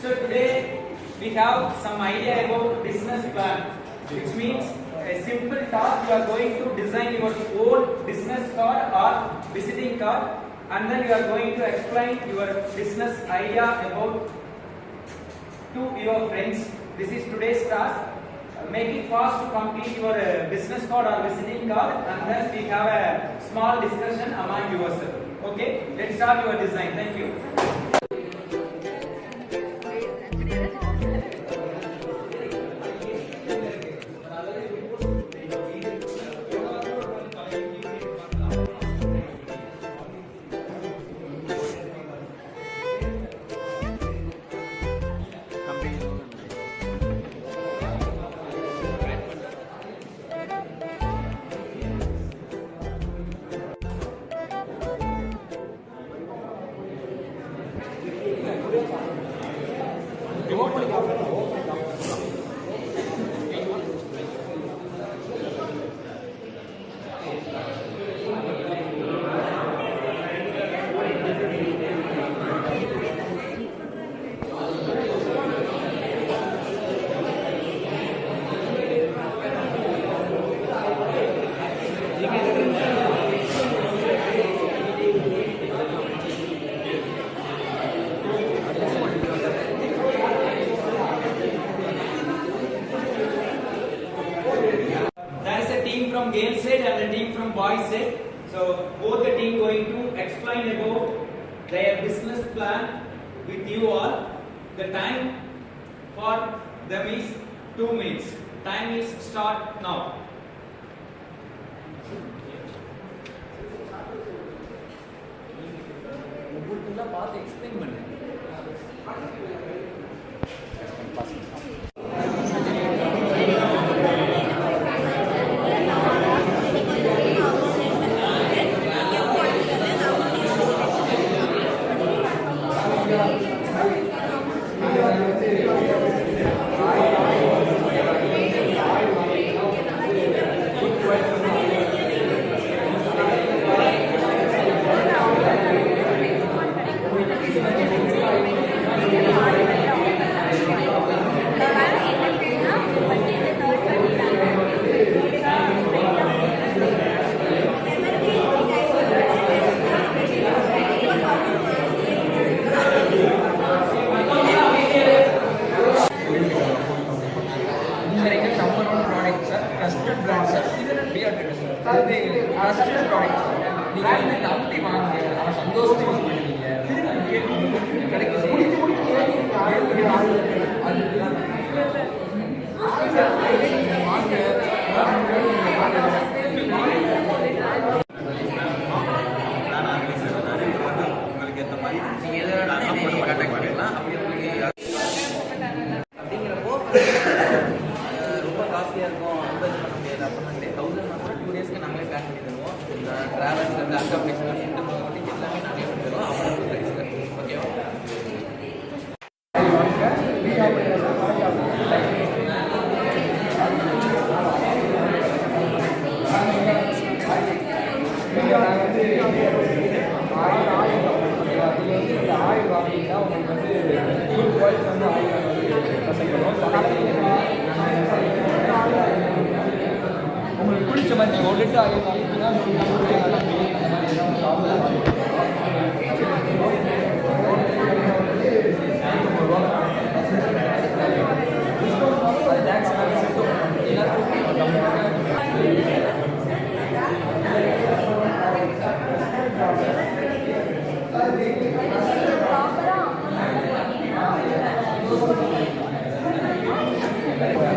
So today we have some idea about business plan, which means a simple task. You are going to design your own business card or visiting card, and then you are going to explain your business idea about to your friends. This is today's task. Make it fast to complete your business card or visiting card, and then we have a small discussion among yourself. Okay, let's start your design. Thank you. From girls side and the team from boys side. So both the team going to explain about their business plan with you all. The time for them is 2 minutes. Time is start now. Explain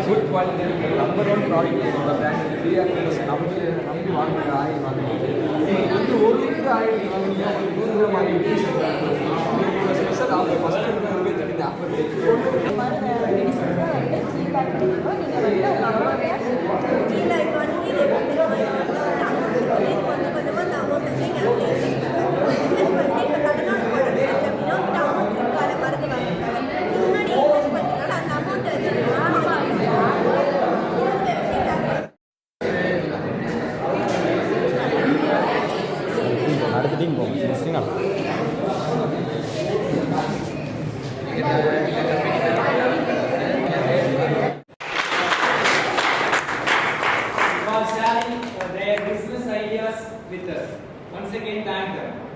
good quality, number one product brand we are நம்பி வாங்குற oil வந்து ஒரு litre oil வாங்கினா ஒரு 100 வாங்கி special offer first ரூபாய் தனி offer அடுத்த டீம் போகும் with us. Once again, thank them.